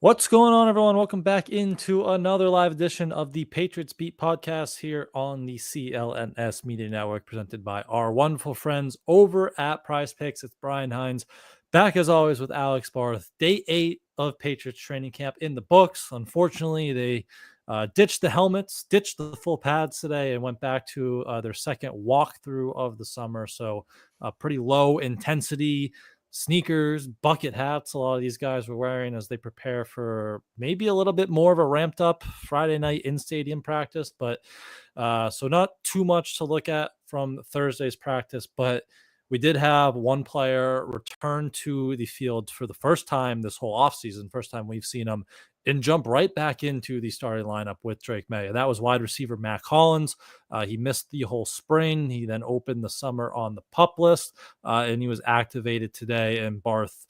What's going on, everyone? Welcome back into another live edition of the Patriots Beat Podcast here on the CLNS Media Network, presented by our wonderful friends over at Prize Picks. It's Brian Hines, back as always with Alex Barth. Day 8 of Patriots training camp in the books. Unfortunately, they ditched the helmets, ditched the full pads today, and went back to their second walkthrough of the summer. So, pretty low intensity sneakers, bucket hats. A lot of these guys were wearing as they prepare for maybe a little bit more of a ramped up Friday night in stadium practice. But so not too much to look at from Thursday's practice, but we did have one player return to the field for the first time this whole offseason, first time we've seen him, and jump right back into the starting lineup with Drake Maye. That was wide receiver Mack Hollins. He missed the whole spring. He then opened the summer on the PUP list, and he was activated today. And Barth,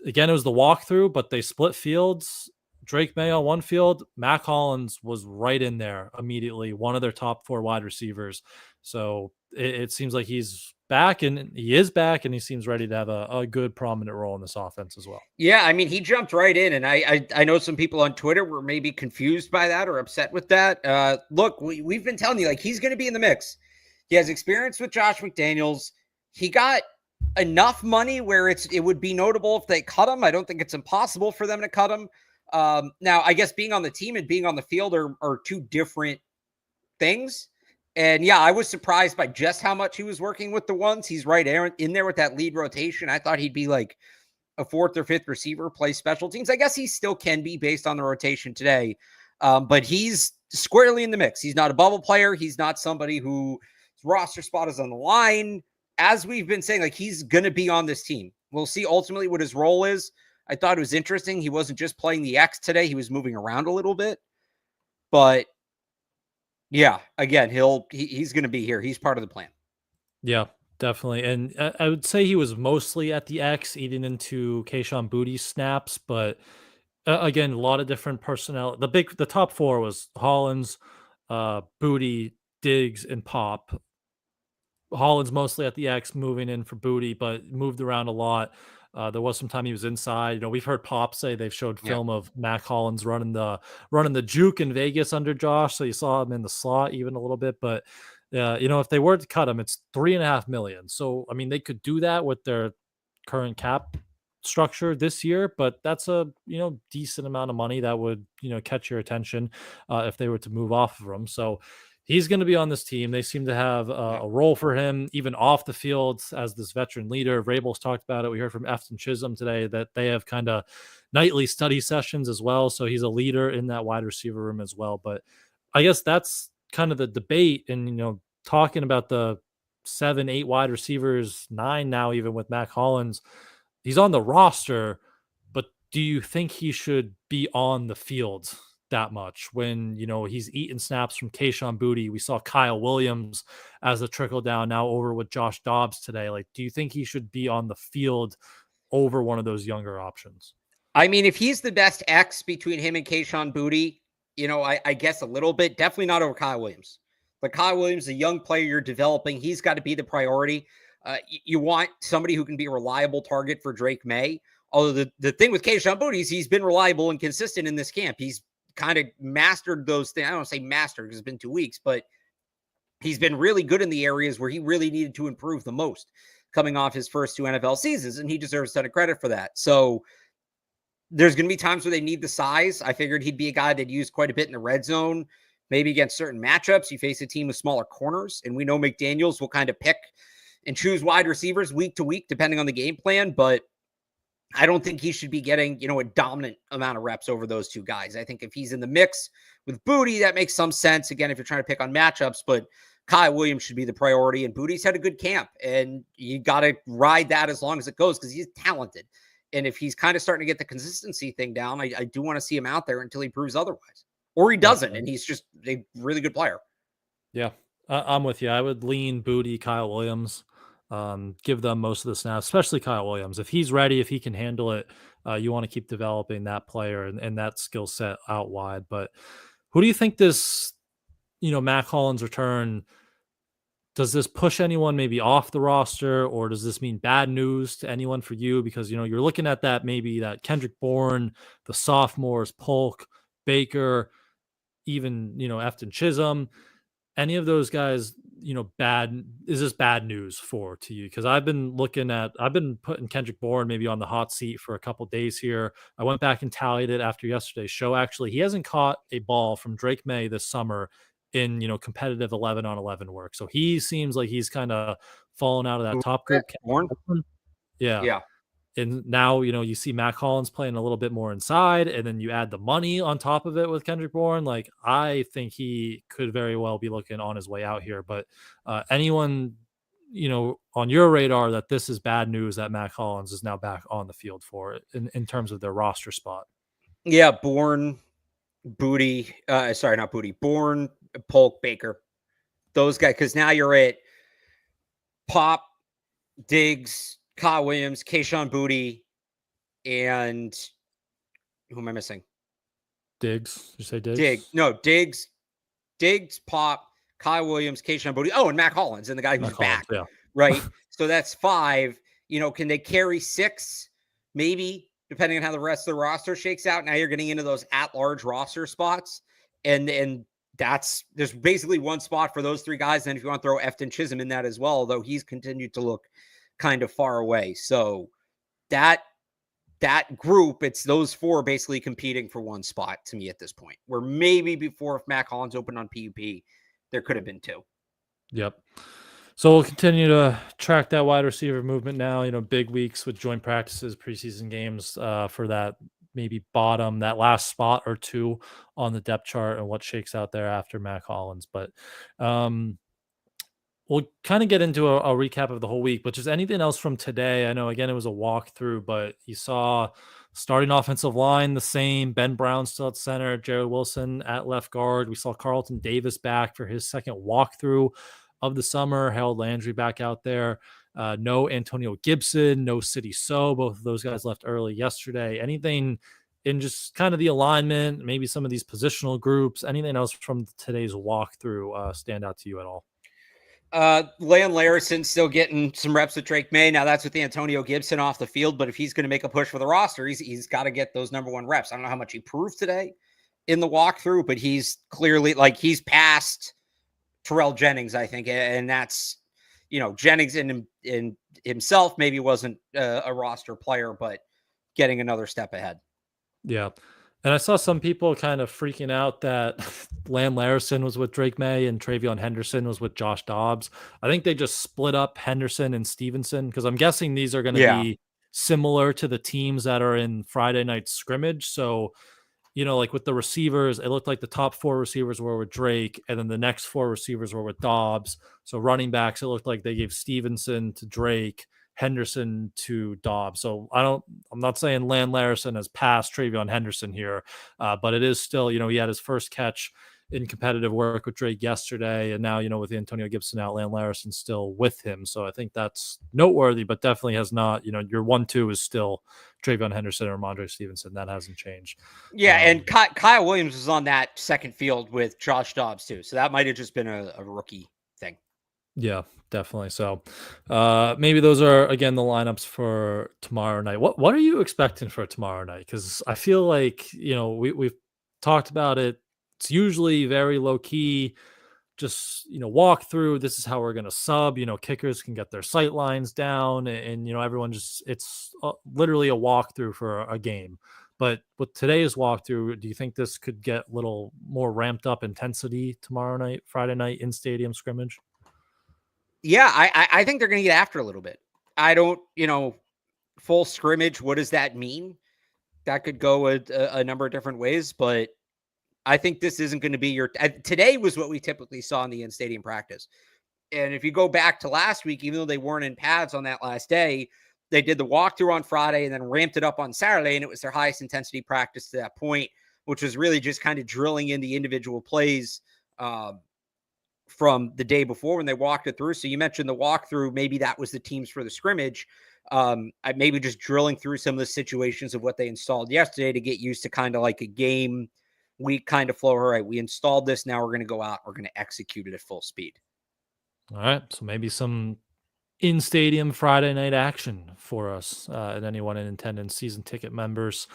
again, it was the walkthrough, but they split fields. Drake Maye on one field, Mack Hollins was right in there immediately, one of their top 4 wide receivers. So it seems like he's back, and he is back, and he seems ready to have a good prominent role in this offense as well. Yeah, I mean, he jumped right in, and I know some people on Twitter were maybe confused by that or upset with that. Look, we've been telling you, like, he's going to be in the mix. He has experience with Josh McDaniels. He got enough money where it would be notable if they cut him. I don't think it's impossible for them to cut him. Now, I guess being on the team and being on the field are two different things. And yeah, I was surprised by just how much he was working with the ones. He's right in there with that lead rotation. I thought he'd be like a 4th or 5th receiver, play special teams. I guess he still can be based on the rotation today. But he's squarely in the mix. He's not a bubble player. He's not somebody whose roster spot is on the line. As we've been saying, like, he's going to be on this team. We'll see ultimately what his role is. I thought it was interesting. He wasn't just playing the X today. He was moving around a little bit. But yeah, again, he's going to be here. He's part of the plan. Yeah, definitely. And I would say he was mostly at the X, eating into Kayshon Boutte's snaps, but again, a lot of different personnel. The top 4 was Hollins, Boutte, Diggs, and Pop. Hollins mostly at the X, moving in for Boutte, but moved around a lot. There was some time he was inside. You know, we've heard Pop say they've showed film of Mack Hollins running the juke in Vegas under Josh, so you saw him in the slot even a little bit. But you know, if they were to cut him, it's $3.5 million. So I mean, they could do that with their current cap structure this year, but that's a decent amount of money that would catch your attention if they were to move off of him. So he's going to be on this team. They seem to have a role for him, even off the field, as this veteran leader. Vrabel's talked about it. We heard from Efton Chisholm today that they have kind of nightly study sessions as well. So he's a leader in that wide receiver room as well. But I guess that's kind of the debate. And, talking about the 7, 8 wide receivers, 9 now, even with Mack Hollins, he's on the roster. But do you think he should be on the field that much when he's eating snaps from Kayshon Boutte? We saw Kyle Williams as a trickle down now over with Josh Dobbs today. Like, do you think he should be on the field over one of those younger options? I mean, if he's the best X between him and Kayshon Boutte, I guess a little bit. Definitely not over Kyle Williams. But Kyle Williams, a young player you're developing, he's got to be the priority. You want somebody who can be a reliable target for Drake Maye. Although the thing with Kayshon Boutte is he's been reliable and consistent in this camp. He's kind of mastered those things. I don't want to say mastered because it's been 2 weeks, but he's been really good in the areas where he really needed to improve the most coming off his first 2 NFL seasons, and he deserves a ton of credit for that. So there's going to be times where they need the size. I figured he'd be a guy that used quite a bit in the red zone, maybe against certain matchups. You face a team with smaller corners, and we know McDaniels will kind of pick and choose wide receivers week to week, depending on the game plan, but I don't think he should be getting, a dominant amount of reps over those 2 guys. I think if he's in the mix with Boutte, that makes some sense. Again, if you're trying to pick on matchups, but Kyle Williams should be the priority, and Boutte's had a good camp, and you got to ride that as long as it goes because he's talented. And if he's kind of starting to get the consistency thing down, I do want to see him out there until he proves otherwise. Or he doesn't, and he's just a really good player. Yeah, I'm with you. I would lean Boutte, Kyle Williams. Give them most of the snaps, especially Kyle Williams. If he's ready, if he can handle it, you want to keep developing that player and that skill set out wide. But who do you think this, Mack Hollins return does this push anyone maybe off the roster, or does this mean bad news to anyone for you? Because, you're looking at that, maybe that Kendrick Bourne, the sophomores, Polk, Baker, even, Efton Chisholm, any of those guys, is this bad news for to you? Because I've been putting Kendrick Bourne maybe on the hot seat for a couple days here. I went back and tallied it after yesterday's show. Actually, he hasn't caught a ball from Drake Maye this summer in, competitive 11-on-11 work. So he seems like he's kind of fallen out of that Who top group. Warren? Yeah. Yeah. And now, you see Mack Hollins playing a little bit more inside, and then you add the money on top of it with Kendrick Bourne. Like, I think he could very well be looking on his way out here. But anyone, on your radar that this is bad news that Mack Hollins is now back on the field for it in terms of their roster spot? Yeah, Bourne, Booty. Sorry, not Booty. Bourne, Polk, Baker. Those guys, because now you're at Pop, Diggs, Kyle Williams, Kayshawn Booty, and who am I missing? Diggs. Did you say Diggs? Diggs, Pop, Kyle Williams, Kayshawn Booty. Oh, and Mack Hollins, and the guy who's back. Yeah. Right? So that's 5. Can they carry 6? Maybe, depending on how the rest of the roster shakes out. Now you're getting into those at-large roster spots. And there's basically one spot for those 3 guys. And if you want to throw Efton Chisholm in that as well, though he's continued to look kind of far away. So that group, it's those 4 basically competing for one spot to me at this point, where maybe before, if Mack Hollins opened on PUP, there could have been 2. Yep. So we'll continue to track that wide receiver movement now, big weeks with joint practices, preseason games for that maybe bottom, that last spot or 2 on the depth chart, and what shakes out there after Mack Hollins. But we'll kind of get into a recap of the whole week, but just anything else from today. I know, again, it was a walkthrough, but you saw starting offensive line the same. Ben Brown still at center, Jared Wilson at left guard. We saw Carlton Davis back for his second walkthrough of the summer. Harold Landry back out there. No Antonio Gibson, no City So. Both of those guys left early yesterday. Anything in just kind of the alignment, maybe some of these positional groups, anything else from today's walkthrough stand out to you at all? Leon Larison still getting some reps with Drake Maye. Now that's with Antonio Gibson off the field, but if he's going to make a push for the roster, he's got to get those number 1 reps. I don't know how much he proved today in the walkthrough, but he's clearly, like, he's past Terrell Jennings, I think. And that's, Jennings in himself maybe wasn't a roster player, but getting another step ahead. Yeah. And I saw some people kind of freaking out that Lamb Larison was with Drake Maye and Travion Henderson was with Josh Dobbs. I think they just split up Henderson and Stevenson, because I'm guessing these are going to be similar to the teams that are in Friday night scrimmage. So, like with the receivers, it looked like the top 4 receivers were with Drake, and then the next 4 receivers were with Dobbs. So running backs, it looked like they gave Stevenson to Drake, Henderson to Dobbs. So I'm not saying Lamb Larison has passed Travion Henderson here, but it is still, he had his first catch in competitive work with Drake yesterday, and now, with Antonio Gibson out, Lamb Larison still with him. So I think that's noteworthy, but definitely has not, your 1-2 is still Travion Henderson or Ramondre Stevenson. That hasn't changed. Yeah, and Kyle Williams was on that second field with Josh Dobbs too. So that might have just been a rookie thing. Yeah, definitely. So maybe those are, again, the lineups for tomorrow night. What are you expecting for tomorrow night? Because I feel like, we've talked about it. It's usually very low key, just, walk through. This is how we're going to sub. Kickers can get their sight lines down, and everyone it's literally a walkthrough for a game. But with today's walkthrough, do you think this could get a little more ramped up intensity tomorrow night, Friday night in stadium scrimmage? Yeah, I think they're going to get after a little bit. I don't, full scrimmage. What does that mean? That could go a number of different ways, but I think this isn't going to be today was what we typically saw in the in-stadium practice. And if you go back to last week, even though they weren't in pads on that last day, they did the walkthrough on Friday and then ramped it up on Saturday. And it was their highest intensity practice to that point, which was really just kind of drilling in the individual plays from the day before when they walked it through. So you mentioned the walkthrough, maybe that was the teams for the scrimmage. Maybe just drilling through some of the situations of what they installed yesterday to get used to kind of like a game week kind of flow. All right, we installed this. Now we're going to go out. We're going to execute it at full speed. All right, so maybe some in-stadium Friday night action for us, and anyone in attendance, season ticket members.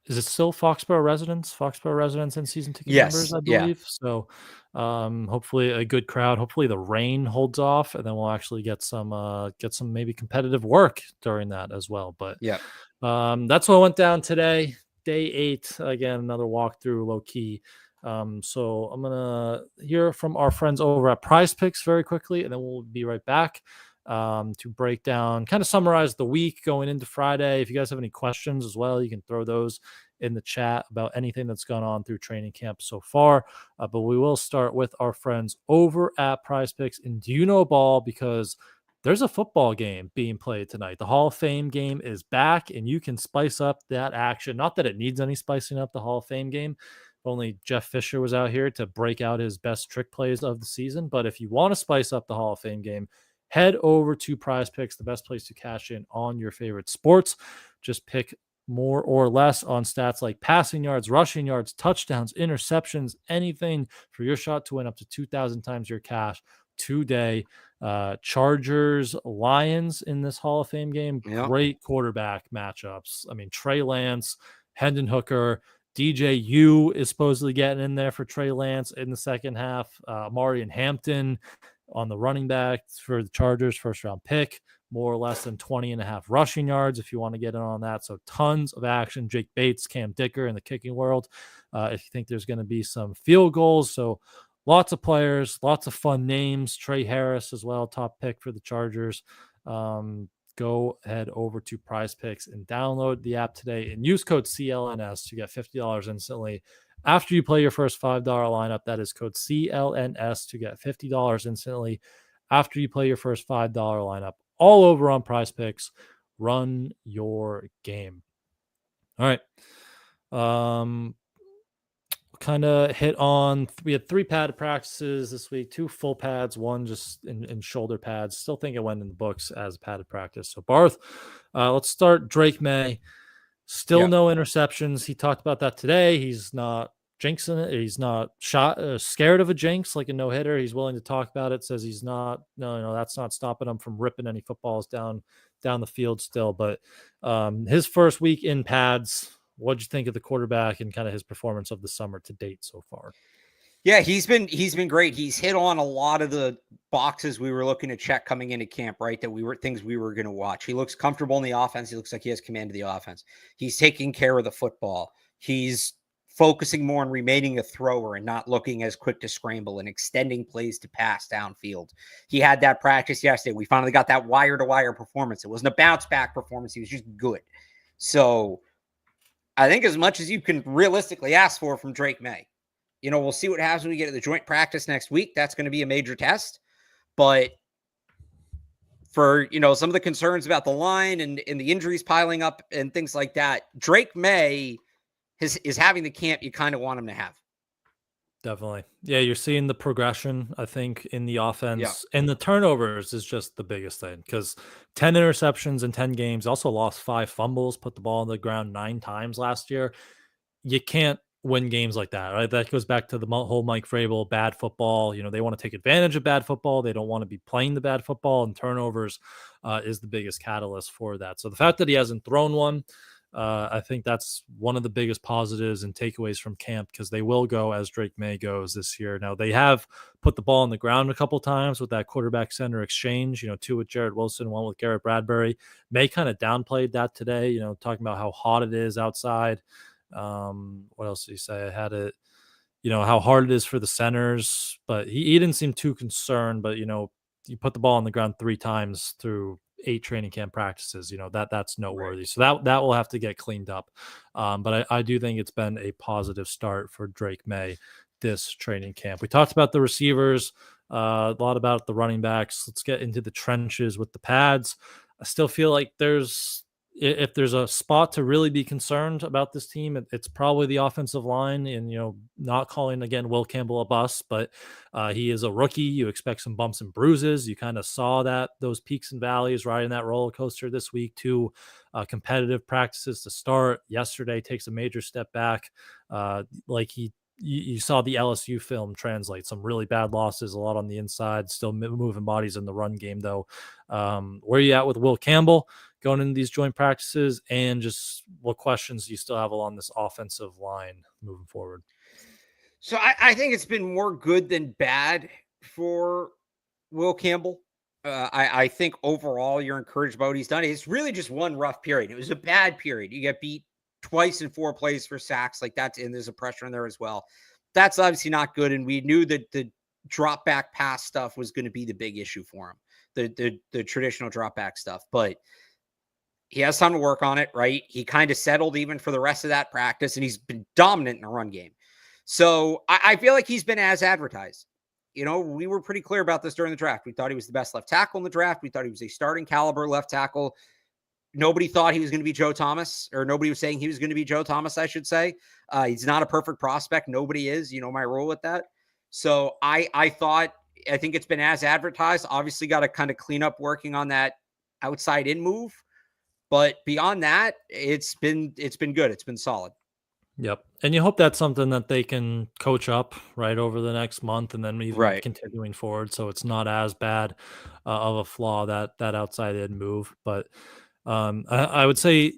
Is it still Foxborough residents? Foxborough residents and season ticket members, Yes. I Yeah. believe. So, hopefully a good crowd. Hopefully the rain holds off, and then we'll actually get some maybe competitive work during that as well. But Yeah. that's what went down today. Day 8, again, another walkthrough, low key. So I'm gonna hear from our friends over at Prize Picks very quickly, and then we'll be right back to break down, kind of summarize the week going into Friday. If you guys have any questions as well, you can throw those in the chat about anything that's gone on through training camp so far. But we will start with our friends over at Prize Picks. And do you know ball? Because there's a football game being played tonight. The Hall of Fame game is back, and you can spice up that action. Not that it needs any spicing up, the Hall of Fame game. Only Jeff Fisher was out here to break out his best trick plays of the season. But if you want to spice up the Hall of Fame game, head over to Prize Picks, the best place to cash in on your favorite sports. Just pick more or less on stats like passing yards, rushing yards, touchdowns, interceptions, anything for your shot to win up to 2,000 times your cash today. Chargers, Lions in this Hall of Fame game. Yeah. Great quarterback matchups. I mean, Trey Lance, Hendon Hooker, DJU is supposedly getting in there for Trey Lance in the second half. Amari and Hampton on the running back for the Chargers, first round pick, more or less than 20 and a half rushing yards if you want to get in on that. So tons of action. Jake Bates, Cam Dicker in the kicking world. If you think there's going to be some field goals. So lots of players, lots of fun names. Trey Harris as well, top pick for the Chargers. Go head over to Prize Picks and download the app today and use code CLNS to get $50 instantly. After you play your first $5 lineup, that is code CLNS to get $50 instantly. After you play your first $5 lineup, all over on Prize Picks, run your game. All right. Kind of hit on, we had 3 padded practices this week, 2 full pads, 1 just in shoulder pads. Still think it went in the books as a padded practice. So Barth, let's start Drake Maye. Still no interceptions. He talked about that today. He's not jinxing it. He's not scared of a jinx like a no-hitter. He's willing to talk about it. Says he's not. No, that's not stopping him from ripping any footballs down the field still. But his first week in pads, what'd you think of the quarterback and kind of his performance of the summer to date so far? Yeah, he's been great. He's hit on a lot of the boxes we were looking to check coming into camp, right? That things we were going to watch. He looks comfortable in the offense. He looks like he has command of the offense. He's taking care of the football. He's focusing more on remaining a thrower and not looking as quick to scramble and extending plays to pass downfield. He had that practice yesterday. We finally got that wire-to-wire performance. It wasn't a bounce-back performance. He was just good. So I think as much as you can realistically ask for from Drake Maye. We'll see what happens when we get to the joint practice next week. That's going to be a major test. But for, some of the concerns about the line and the injuries piling up and things like that, Drake Maye is having the camp you kind of want him to have. Definitely. Yeah, you're seeing the progression, I think, in the offense. Yeah. And the turnovers is just the biggest thing because 10 interceptions in 10 games, also lost 5 fumbles, put the ball on the ground 9 times last year. You can't win games like that, right? That goes back to the whole Mike Vrabel bad football. They want to take advantage of bad football. They don't want to be playing the bad football, and turnovers is the biggest catalyst for that. So the fact that he hasn't thrown one, I think that's one of the biggest positives and takeaways from camp because they will go as Drake Maye goes this year. Now, they have put the ball on the ground a couple times with that quarterback center exchange, 2 with Jared Wilson, 1 with Garrett Bradbury. Maye kind of downplayed that today, talking about how hot it is outside. What else did he say? I had it, how hard it is for the centers, but he didn't seem too concerned. But, you put the ball on the ground 3 times through 8 training camp practices, that's noteworthy. Right. So that will have to get cleaned up. But I do think it's been a positive start for Drake Maye this training camp. We talked about the receivers, a lot about the running backs. Let's get into the trenches with the pads. I still feel like if there's a spot to really be concerned about this team, it's probably the offensive line. And, not calling, again, Will Campbell a bust, but he is a rookie. You expect some bumps and bruises. You kind of saw those peaks and valleys riding that roller coaster this week. 2 competitive practices to start. Yesterday takes a major step back. Like he you saw the LSU film translate some really bad losses, a lot on the inside, still moving bodies in the run game, though. Where are you at with Will Campbell going into these joint practices, and just what questions do you still have along this offensive line moving forward? So I think it's been more good than bad for Will Campbell. I think overall you're encouraged by what he's done. It's really just one rough period. It was a bad period. You get beat twice in 4 plays for sacks. Like that's, and there's a pressure in there as well. That's obviously not good. And we knew that the drop back pass stuff was going to be the big issue for him. The traditional drop back stuff. But he has time to work on it, right? He kind of settled even for the rest of that practice, and he's been dominant in the run game. So I feel like he's been as advertised. We were pretty clear about this during the draft. We thought he was the best left tackle in the draft. We thought he was a starting caliber left tackle. Nobody thought he was going to be Joe Thomas, or nobody was saying he was going to be Joe Thomas, I should say. He's not a perfect prospect. Nobody is. My role with that. So I think it's been as advertised. Obviously got to kind of clean up working on that outside in move. But beyond that, it's been good. It's been solid. Yep. And you hope that's something that they can coach up right over the next month, and then even continuing forward, so it's not as bad of a flaw, that outside in move. But I would say,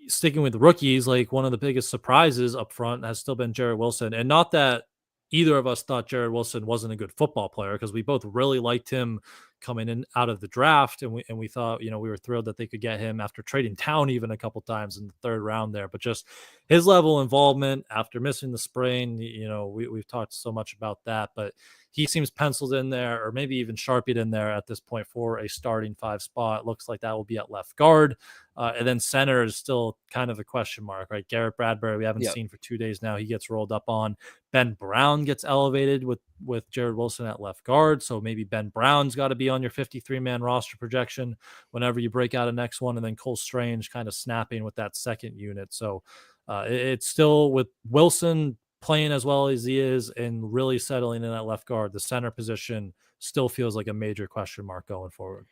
sticking with the rookies, like one of the biggest surprises up front has still been Jared Wilson. And not that either of us thought Jared Wilson wasn't a good football player, because we both really liked him coming in out of the draft, and we thought, we were thrilled that they could get him after trading down even a couple times in the 3rd round there. But just his level of involvement after missing the sprain, we've talked so much about that, but he seems penciled in there, or maybe even sharpied in there at this point for a starting 5 spot. Looks like that will be at left guard. And then center is still kind of a question mark, right? Garrett Bradbury, we haven't seen for 2 days now. He gets rolled up on. Ben Brown gets elevated with Jared Wilson at left guard. So maybe Ben Brown's got to be on your 53-man roster projection whenever you break out a next one. And then Cole Strange kind of snapping with that second unit. So it's still with Wilson playing as well as he is and really settling in at left guard. The center position still feels like a major question mark going forward.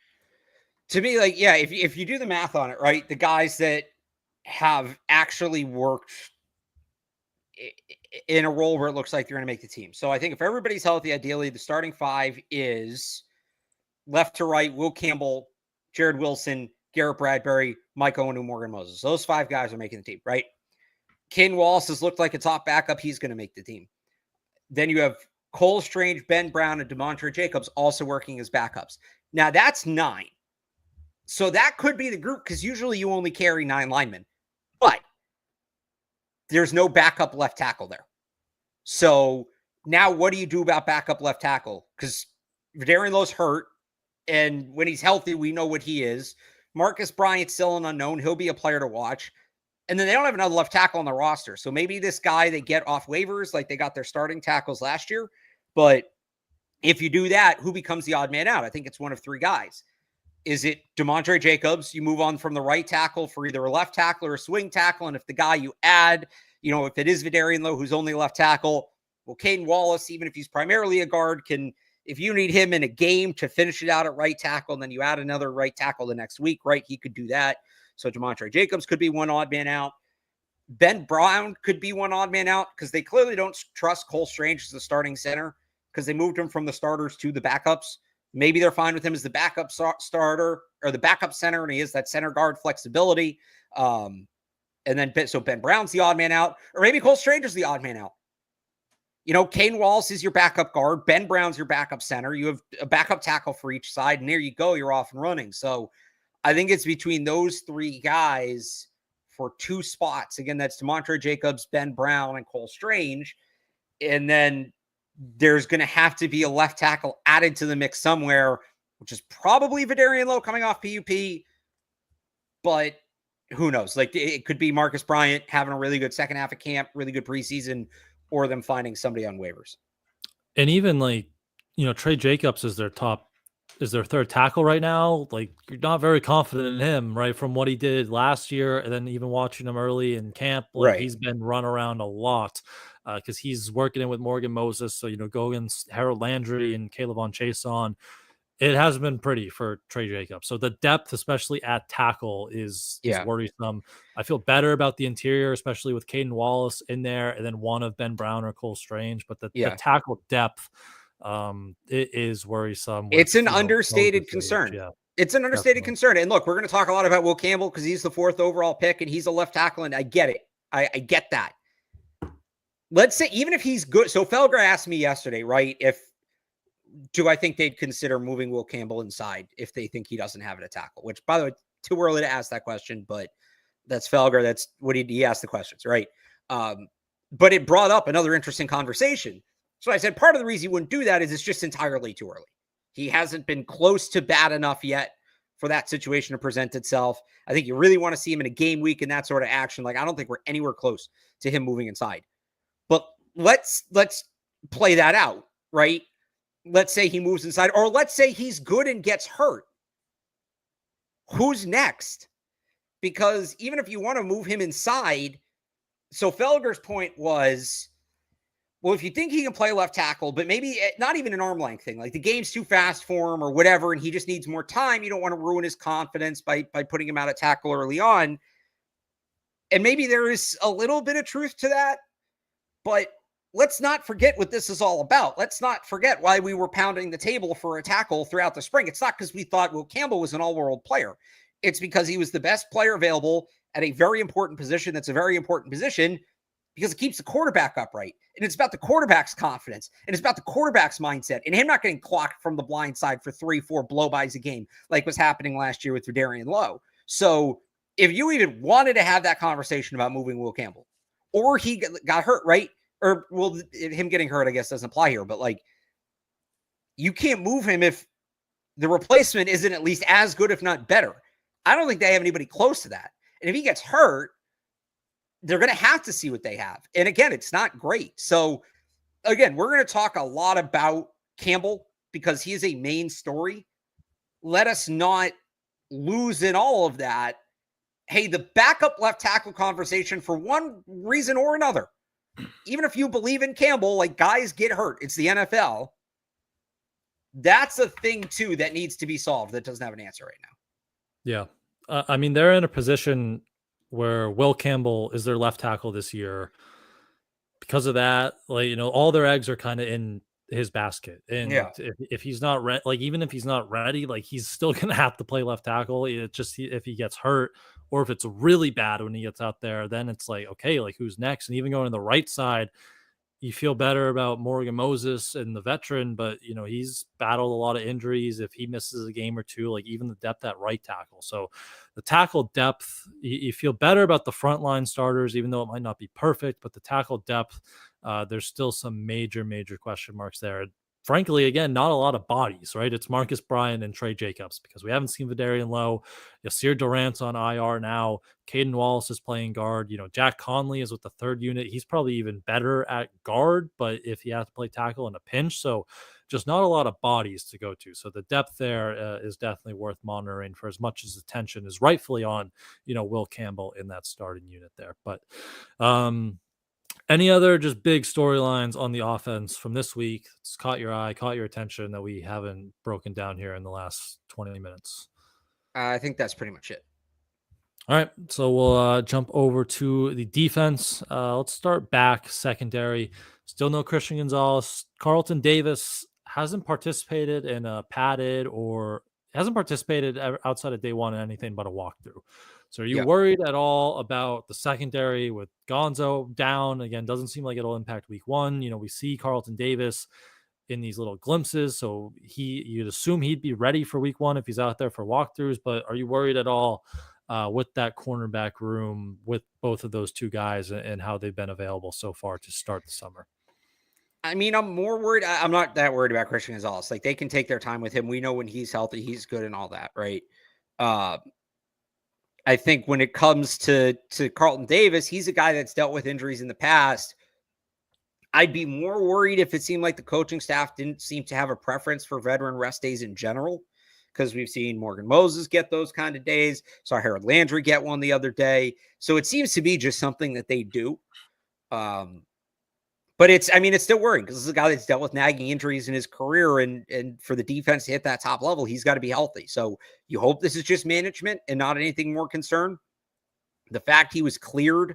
To me, like, yeah, if you do the math on it, right, the guys that have actually worked in a role where it looks like they're going to make the team. So I think if everybody's healthy, ideally the starting 5 is left to right: Will Campbell, Jared Wilson, Garrett Bradbury, Mike Owen, and Morgan Moses. Those 5 guys are making the team, right? Caden Wallace has looked like a top backup. He's going to make the team. Then you have Cole Strange, Ben Brown, and DeMontre Jacobs also working as backups. Now that's 9. So that could be the group, because usually you only carry 9 linemen. But there's no backup left tackle there. So now what do you do about backup left tackle? Because Vidarian Lowe's hurt, and when he's healthy, we know what he is. Marcus Bryant's still an unknown. He'll be a player to watch. And then they don't have another left tackle on the roster. So maybe this guy they get off waivers, like they got their starting tackles last year. But if you do that, who becomes the odd man out? I think it's one of 3 guys. Is it DeMontre Jacobs? You move on from the right tackle for either a left tackle or a swing tackle. And if the guy you add, if it is Vidarian Lowe, who's only left tackle, well, Caden Wallace, even if he's primarily a guard, if you need him in a game to finish it out at right tackle, and then you add another right tackle the next week, right? He could do that. So DeMontre Jacobs could be one odd man out. Ben Brown could be one odd man out, because they clearly don't trust Cole Strange as the starting center, because they moved him from the starters to the backups. Maybe they're fine with him as the backup starter or the backup center, and he has that center guard flexibility. And then so Ben Brown's the odd man out, or maybe Cole Strange is the odd man out. Caden Wallace is your backup guard. Ben Brown's your backup center. You have a backup tackle for each side, and there you go. You're off and running. So I think it's between those 3 guys for 2 spots. Again, that's DeMontre Jacobs, Ben Brown, and Cole Strange. And then there's going to have to be a left tackle added to the mix somewhere, which is probably Vidarian Lowe coming off PUP. But who knows? Like, it could be Marcus Bryant having a really good second half of camp, really good preseason, or them finding somebody on waivers. And even Trey Jacobs is their 3rd tackle right now. Like, you're not very confident in him, right? From what he did last year, and then even watching him early in camp, he's been run around a lot, because he's working in with Morgan Moses. So, Gogans, Harold Landry, and Caleb on Chason. It hasn't been pretty for Trey Jacobs. So the depth, especially at tackle, is worrisome. I feel better about the interior, especially with Caden Wallace in there, and then one of Ben Brown or Cole Strange. But the tackle depth, it is worrisome. It's an understated concern. Yeah, it's an understated concern. And look, we're going to talk a lot about Will Campbell because he's the 4th overall pick and he's a left tackle, and I get it. I get that. Let's say even if he's good. So Felger asked me yesterday, right? Do I think they'd consider moving Will Campbell inside if they think he doesn't have it at tackle? Which, by the way, too early to ask that question, but that's Felger. That's what he asked the questions, right? But it brought up another interesting conversation. So I said part of the reason he wouldn't do that is it's just entirely too early. He hasn't been close to bad enough yet for that situation to present itself. I think you really want to see him in a game week and that sort of action. Like, I don't think we're anywhere close to him moving inside. But let's play that out, right? Let's say he moves inside, or let's say he's good and gets hurt. Who's next? Because even if you want to move him inside, so Felger's point was, well, if you think he can play left tackle, but maybe not even an arm length thing, like the game's too fast for him or whatever, and he just needs more time, you don't want to ruin his confidence by putting him out at tackle early on. And maybe there is a little bit of truth to that, but let's not forget what this is all about. Let's not forget why we were pounding the table for a tackle throughout the spring. It's not because we thought Will Campbell was an all-world player. It's because he was the best player available at a very important position. That's a very important position because it keeps the quarterback upright. And it's about the quarterback's confidence. And it's about the quarterback's mindset. And him not getting clocked from the blind side for 3-4 blow-bys a game like was happening last year with Verdarian Lowe. So if you even wanted to have that conversation about moving Will Campbell, or he got hurt, right? Or, well, him getting hurt, I guess, doesn't apply here. But, like, you can't move him if the replacement isn't at least as good, if not better. I don't think they have anybody close to that. And if he gets hurt, they're going to have to see what they have. And, again, it's not great. So, again, we're going to talk a lot about Campbell because he is a main story. Let us not lose in all of that. Hey, the backup left tackle conversation, for one reason or another, even if you believe in Campbell, like, guys get hurt. It's the NFL. That's a thing, too, that needs to be solved that doesn't have an answer right now. Yeah. I mean, they're in a position where Will Campbell is their left tackle this year. Because of that, like, you know, all their eggs are kind of in his basket. And if he's not even if he's not ready, like, he's still going to have to play left tackle. It's just if he gets hurt or if it's really bad when he gets out there, then it's like, okay, like, who's next? And even going to the right side, you feel better about Morgan Moses and the veteran, but, you know, he's battled a lot of injuries. If he misses a game or two, like, even the depth at right tackle. So the tackle depth, you feel better about the frontline starters, even though it might not be perfect, but the tackle depth, there's still some major question marks there. Frankly, again, not a lot of bodies, right? It's Marcus Bryant and Trey Jacobs because we haven't seen Verdarian Lowe. Yasir Durant's on IR now. Caden Wallace is playing guard. You know, Jack Conley is with the 3rd unit. He's probably even better at guard, but if he has to play tackle in a pinch, so just not a lot of bodies to go to. So the depth there is definitely worth monitoring for as much as attention is rightfully on, you know, Will Campbell in that starting unit there. But any other just big storylines on the offense from this week that's caught your eye, caught your attention that we haven't broken down here in the last 20 minutes? I think that's pretty much it. All right, so we'll jump over to the defense. Let's start back secondary. Still no Christian Gonzalez. Carlton Davis hasn't participated in a padded or hasn't participated outside of day one in anything but a walkthrough. So are you worried at all about the secondary with Gonzo down? Again, doesn't seem like it'll impact week one. You know, we see Carlton Davis in these little glimpses. So you'd assume he'd be ready for week one if he's out there for walkthroughs. But are you worried at all with that cornerback room with both of those two guys and how they've been available so far to start the summer? I mean, I'm more worried. I'm not that worried about Christian Gonzalez. Like, they can take their time with him. We know when he's healthy, he's good and all that, right? I think when it comes to Carlton Davis, he's a guy that's dealt with injuries in the past. I'd be more worried if it seemed like the coaching staff didn't seem to have a preference for veteran rest days in general, because we've seen Morgan Moses get those kind of days. Saw Harold Landry get one the other day. So it seems to be just something that they do. But it's still worrying because this is a guy that's dealt with nagging injuries in his career, and for the defense to hit that top level, he's got to be healthy. So you hope this is just management and not anything more concern. The fact he was cleared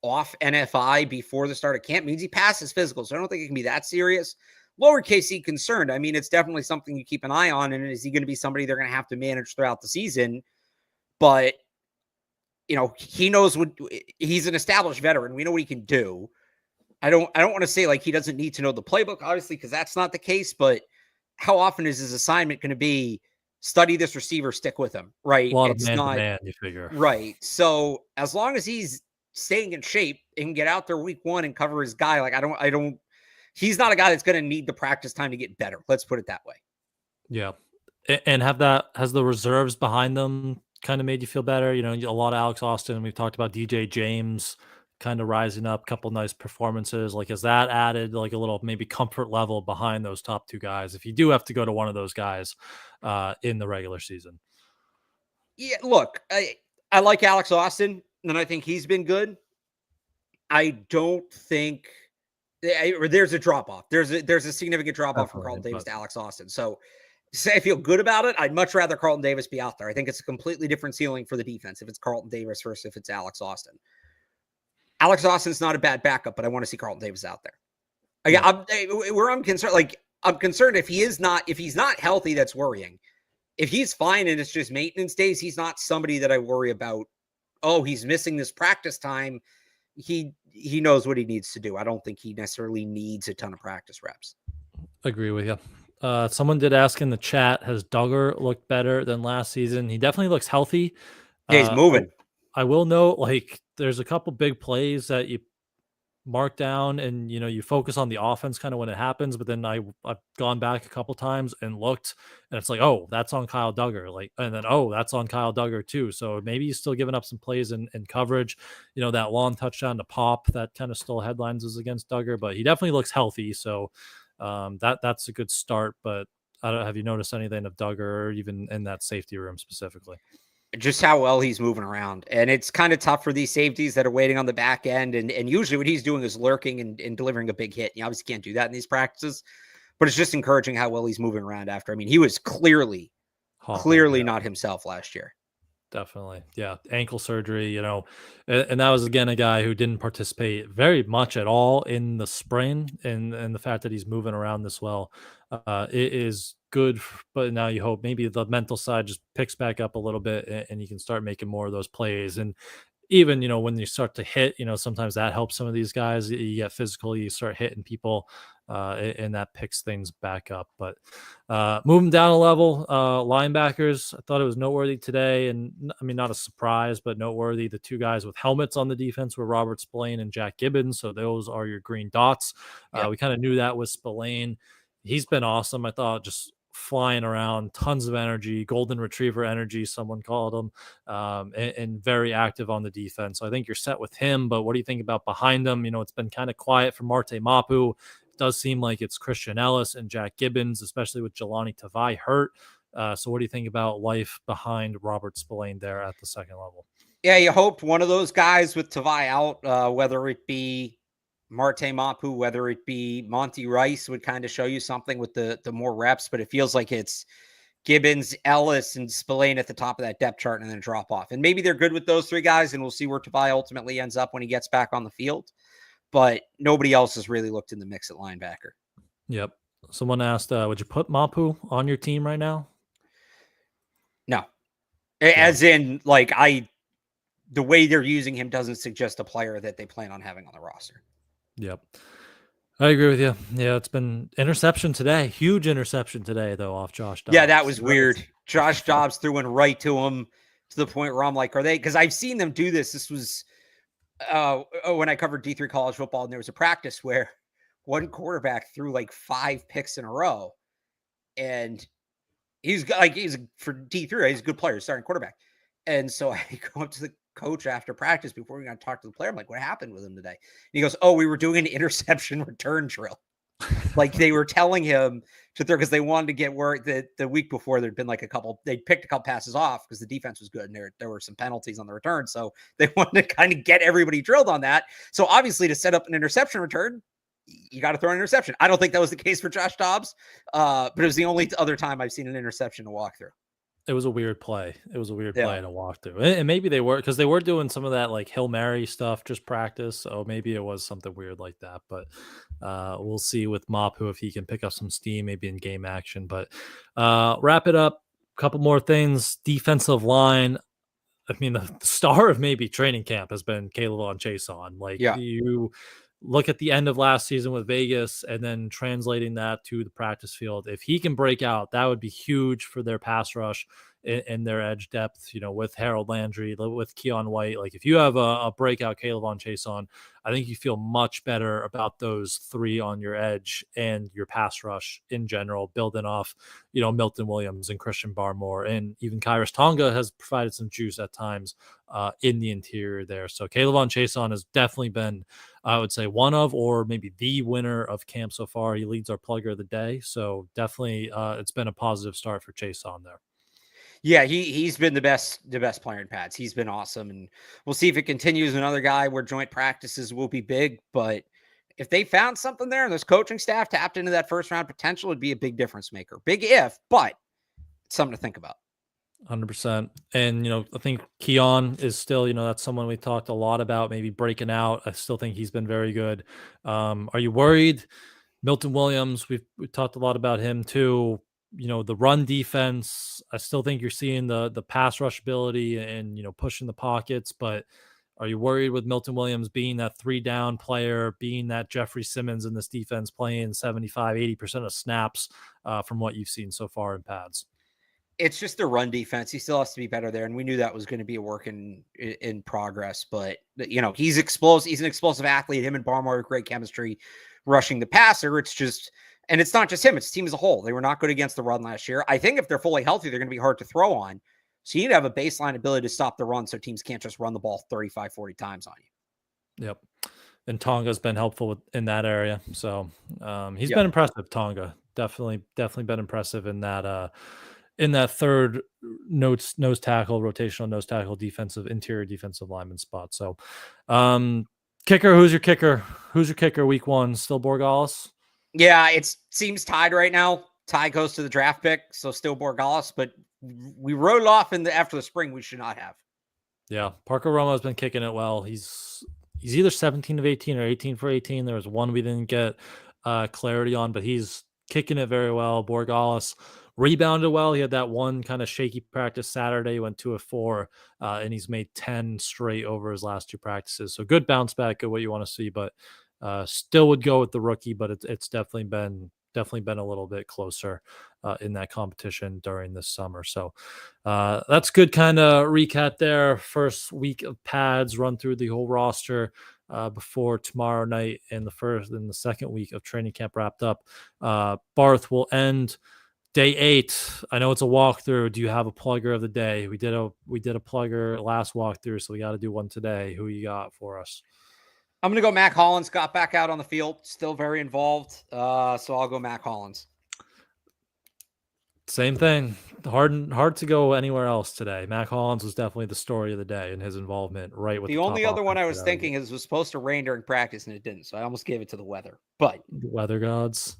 off NFI before the start of camp means he passed his physical, so I don't think it can be that serious. Lowercase c concerned. I mean, it's definitely something you keep an eye on, and is he going to be somebody they're going to have to manage throughout the season? But, he knows what he's an established veteran. We know what he can do. I don't want to say like he doesn't need to know the playbook, obviously, because that's not the case, but how often is his assignment going to be study this receiver, stick with him, right? A lot It's of not man-to-man, you figure. right. So as long as he's staying in shape and get out there week one and cover his guy, like he's not a guy that's going to need the practice time to get better. Let's put it that way. Yeah. And has the reserves behind them kind of made you feel better? A lot of Alex Austin. We've talked about DJ James kind of rising up, couple nice performances. Like, has that added like a little maybe comfort level behind those top two guys if you do have to go to one of those guys in the regular season? Yeah, look, I like Alex Austin, and I think he's been good. I don't think there's a drop off. There's a significant drop off from Carlton Davis to Alex Austin. So say I feel good about it. I'd much rather Carlton Davis be out there. I think it's a completely different ceiling for the defense if it's Carlton Davis versus if it's Alex Austin. Alex Austin's not a bad backup, but I want to see Carlton Davis out there. I'm concerned. Like, I'm concerned if he's not healthy, that's worrying. If he's fine and it's just maintenance days, he's not somebody that I worry about. Oh, he's missing this practice time. He knows what he needs to do. I don't think he necessarily needs a ton of practice reps. Agree with you. Someone did ask in the chat, has Duggar looked better than last season? He definitely looks healthy. Yeah, he's moving. I will note, like, there's a couple big plays that you mark down and, you focus on the offense kind of when it happens. But then I've gone back a couple times and looked, and it's like, oh, that's on Kyle Duggar. Like, and then, oh, that's on Kyle Duggar too. So maybe he's still giving up some plays in coverage. That long touchdown to Pop that kind of stole headlines is against Duggar, but he definitely looks healthy. So that's a good start. But have you noticed anything of Duggar or even in that safety room specifically? Just how well he's moving around. And it's kind of tough for these safeties that are waiting on the back end. And usually what he's doing is lurking and delivering a big hit. You obviously can't do that in these practices, but it's just encouraging how well he's moving around after. I mean, he was clearly not himself last year. Definitely. Yeah. Ankle surgery, and that was, again, a guy who didn't participate very much at all in the spring, and the fact that he's moving around this well, it is good. But now you hope maybe the mental side just picks back up a little bit and you can start making more of those plays. And even, when you start to hit, sometimes that helps some of these guys. You get physical, you start hitting people, and that picks things back up. But moving down a level, linebackers, I thought it was noteworthy today. And I mean, not a surprise, but noteworthy. The two guys with helmets on the defense were Robert Spillane and Jack Gibbons. So those are your green dots. We kind of knew that with Spillane. He's been awesome. I thought, just flying around, tons of energy, golden retriever energy, someone called him, and very active on the defense. So I think you're set with him. But what do you think about behind him? It's been kind of quiet for Marte Mapu. It does seem like it's Christian Ellis and Jack Gibbons, especially with Jelani Tavai hurt. So what do you think about life behind Robert Spillane there at the second level? Yeah, you hoped one of those guys with Tavai out, whether it be Marte Mapu, whether it be Monty Rice, would kind of show you something with the more reps, but it feels like it's Gibbons, Ellis, and Spillane at the top of that depth chart and then drop off. And maybe they're good with those three guys, and we'll see where Tavai ultimately ends up when he gets back on the field. But nobody else has really looked in the mix at linebacker. Yep. Someone asked, would you put Mapu on your team right now? No. As in, like, the way they're using him doesn't suggest a player that they plan on having on the roster. Yep. I agree with you. Yeah, it's been interception today. Huge interception today, though, off Josh Dobbs. Yeah, that was weird. Josh Dobbs threw one right to him to the point where I'm like, are they? Because I've seen them do this. This was when I covered D3 college football, and there was a practice where one quarterback threw like 5 picks in a row. And he's for D3, he's a good player, starting quarterback. And so I go up to the coach after practice before we got to talk to the player. I'm like, what happened with him today? And he goes, oh, we were doing an interception return drill. Like, they were telling him to throw, because they wanted to get where the week before there'd been like they picked a couple passes off because the defense was good and there were some penalties on the return. So they wanted to kind of get everybody drilled on that. So obviously, to set up an interception return, you got to throw an interception. I don't think that was the case for Josh Dobbs, but it was the only other time I've seen an interception to walk through. It was a weird play. It was a weird Yeah. play to walk through. And maybe they were, because they were doing some of that like Hail Mary stuff, just practice. So maybe it was something weird like that. But we'll see with Mapu if he can pick up some steam, maybe in game action. But wrap it up. A couple more things. Defensive line. I mean, the star of maybe training camp has been Caleb Chason. Like, Yeah. you look at the end of last season with Vegas and then translating that to the practice field. If he can break out, that would be huge for their pass rush and their edge depth, with Harold Landry, with Keon White. Like, if you have a breakout Caleb Chason, I think you feel much better about those three on your edge and your pass rush in general, building off, Milton Williams and Christian Barmore, and even Kyrus Tonga has provided some juice at times in the interior there. So Caleb Chason has definitely been, I would say, one of, or maybe the winner of camp so far. He leads our plugger of the day. So definitely it's been a positive start for Chason there. Yeah, he's been the best player in pads. He's been awesome, and we'll see if it continues. Another guy where joint practices will be big, but if they found something there and this coaching staff tapped into that first round potential, it'd be a big difference maker. Big if, but it's something to think about. 100%. And, I think Keon is still, that's someone we talked a lot about, maybe breaking out. I still think he's been very good. Are you worried? Milton Williams, we've talked a lot about him too. The run defense, I still think you're seeing the pass rush ability and, pushing the pockets, but are you worried with Milton Williams being that 3-down player, being that Jeffrey Simmons in this defense, playing 75-80% of snaps from what you've seen so far in pads? It's just the run defense. He still has to be better there, and we knew that was going to be a work in progress. But he's explosive. He's an explosive athlete. Him and Barmore have great chemistry, rushing the passer. It's just, and it's not just him; it's the team as a whole. They were not good against the run last year. I think if they're fully healthy, they're going to be hard to throw on. So you need to have a baseline ability to stop the run, so teams can't just run the ball 35, 40 times on you. Yep. And Tonga's been helpful in that area. So he's been impressive. Tonga definitely been impressive in that third nose tackle, rotational nose tackle, interior defensive lineman spot. So kicker, who's your kicker? Who's your kicker week one? Still Borregales? Yeah, it seems tied right now. Tie goes to the draft pick, so still Borregales, but we rode off after the spring. We should not have. Yeah, Parker Romo has been kicking it well. He's either 17 of 18 or 18 for 18. There was one we didn't get clarity on, but he's kicking it very well. Borregales rebounded well. He had that one kind of shaky practice Saturday. He went 2 of 4, and he's made 10 straight over his last 2 practices. So good bounce back, good what you want to see, but still would go with the rookie, but it's definitely been a little bit closer in that competition during this summer. So that's good kind of recap there. First week of pads, run through the whole roster before tomorrow night and the second week of training camp wrapped up. Barth will end day 8. I know it's a walkthrough. Do you have a plugger of the day? We did a plugger last walkthrough, so we got to do one today. Who you got for us? I'm going to go Mack Hollins. Got back out on the field. Still very involved. So I'll go Mack Hollins. Same thing. Hard to go anywhere else today. Mack Hollins was definitely the story of the day in his involvement right with the only other one I was thinking is it was supposed to rain during practice and it didn't. So I almost gave it to the weather. But the weather gods,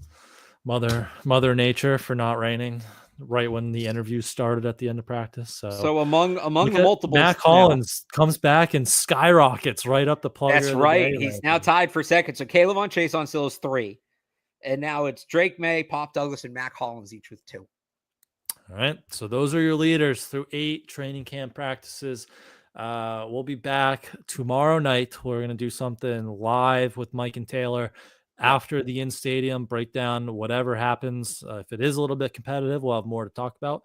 Mother Nature for not raining right when the interview started at the end of practice. So among the multiple, Mack Hollins comes back and skyrockets right up the plug. That's right. He's now tied for second. So Caleb Chason still has 3. And now it's Drake Maye, Pop Douglas, and Mack Hollins each with 2. All right. So those are your leaders through 8 training camp practices. We'll be back tomorrow night. We're going to do something live with Mike and Taylor after the in-stadium breakdown, whatever happens. If it is a little bit competitive, we'll have more to talk about.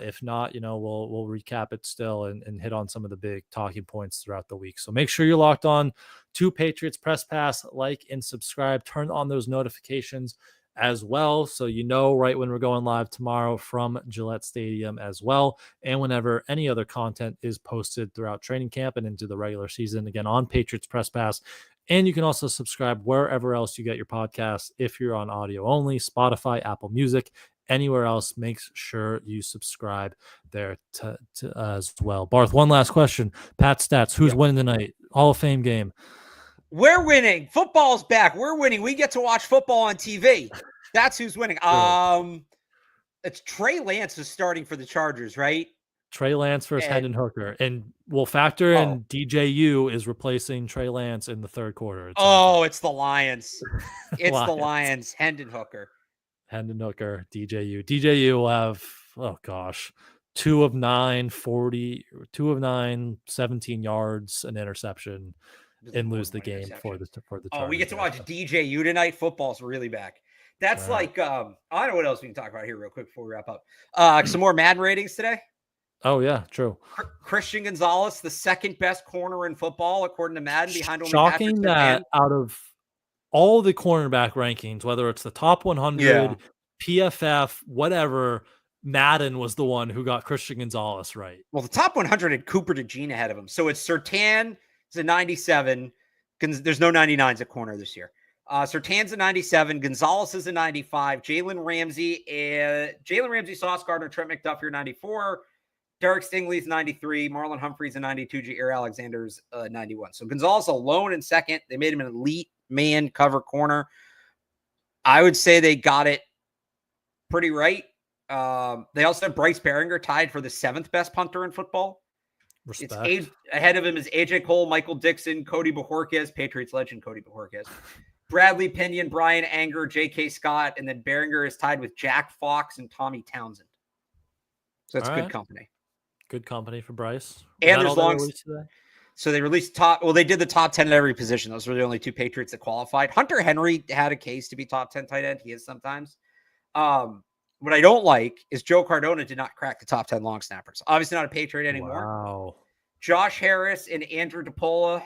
If not, we'll recap it still and hit on some of the big talking points throughout the week. So make sure you're locked on to Patriots Press Pass, like and subscribe, turn on those notifications as well, so right when we're going live tomorrow from Gillette Stadium as well, and whenever any other content is posted throughout training camp and into the regular season, again on Patriots Press Pass. And you can also subscribe wherever else you get your podcasts. If you're on audio only, Spotify, Apple Music, anywhere else, make sure you subscribe there to as well. Barth, one last question. Pat stats, who's winning tonight? Hall of Fame game. We're winning. Football's back. We're winning. We get to watch football on TV. That's who's winning. It's Trey Lance is starting for the Chargers, right? Trey Lance versus Hendon Hooker. And we'll factor in DJU is replacing Trey Lance in the third quarter. It's the Lions. It's the Lions. Hendon Hooker. DJU. DJU will have, 2 of 9, 40, 2 of 9, 17 yards, an interception, and lose the game for the Chargers. We get to watch DJU tonight. Football's really back. That's like, I don't know what else we can talk about here real quick before we wrap up. Some more Madden ratings today. Oh, yeah, true. Christian Gonzalez, the second best corner in football, according to Madden, behind only Shocking that out of all the cornerback rankings, whether it's the top 100, PFF, whatever, Madden was the one who got Christian Gonzalez right. Well, the top 100 had Cooper DeJean ahead of him. So it's Surtain is a 97. There's no 99s at corner this year. Surtain's a 97. Gonzalez is a 95. Jalen Ramsey, Sauce Gardner, Trent McDuffie are 94. Derek Stingley's 93. Marlon Humphrey's a 92. Jair Alexander's 91. So Gonzalez alone in second. They made him an elite man cover corner. I would say they got it pretty right. They also have Bryce Behringer tied for the 7th best punter in football. Respect. Ahead of him is AJ Cole, Michael Dixon, Cody Bojorquez, Patriots legend Cody Bojorquez, Bradley Pinion, Brian Anger, J.K. Scott, and then Behringer is tied with Jack Fox and Tommy Townsend. So that's good company. Good company for Bryce. And there's so they released they did the top 10 at every position. Those were the only 2 Patriots that qualified. Hunter Henry had a case to be top 10 tight end. He is sometimes. What I don't like is Joe Cardona did not crack the top 10 long snappers. Obviously not a Patriot anymore. Wow. Josh Harris and Andrew DePola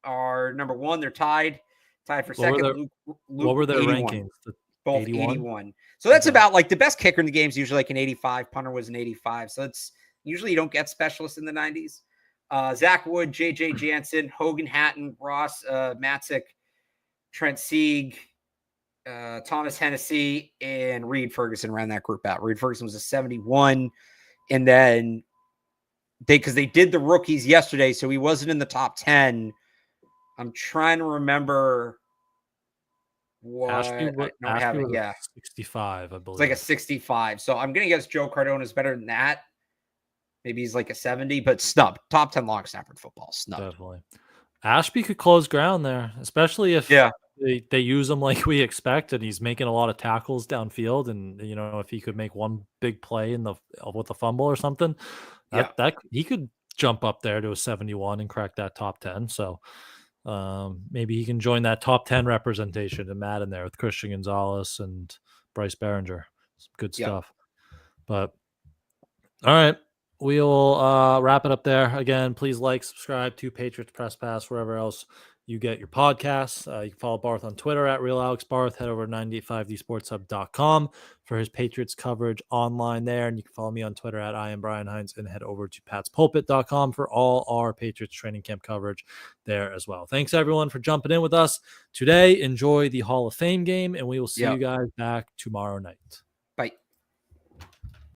are number 1. They're tied for second. What were their 81. rankings? Both 81. So that's about like the best kicker in the game is usually like an 85. Punter was an 85. So that's usually you don't get specialists in the 90s. Zach Wood, JJ Jansen, Hogan Hatton, Ross Matzik, Trent Sieg, Thomas Hennessy, and Reed Ferguson ran that group out. Reed Ferguson was a 71. And then because they did the rookies yesterday, so he wasn't in the top 10. I'm trying to remember what Ashby I have it. Yeah, 65, I believe. It's like a 65. So I'm gonna guess Joe Cardona is better than that. Maybe he's like a 70, but snubbed. Top 10 long snapper in football. Snubbed. Definitely. Ashby could close ground there, especially if they use him like we expect, and he's making a lot of tackles downfield. And if he could make one big play with a fumble or something, that he could jump up there to a 71 and crack that top 10. So maybe he can join that top 10 representation in Madden there with Christian Gonzalez and Bryce Behringer. Some good stuff. But all right. We'll wrap it up there. Again, please subscribe to Patriots Press Pass, wherever else you get your podcasts. You can follow Barth on Twitter at RealAlexBarth. Head over to 985thsportshub.com for his Patriots coverage online there. And you can follow me on Twitter at I am Brian Hines, and head over to patspulpit.com for all our Patriots training camp coverage there as well. Thanks, everyone, for jumping in with us today. Enjoy the Hall of Fame game, and we will see you guys back tomorrow night.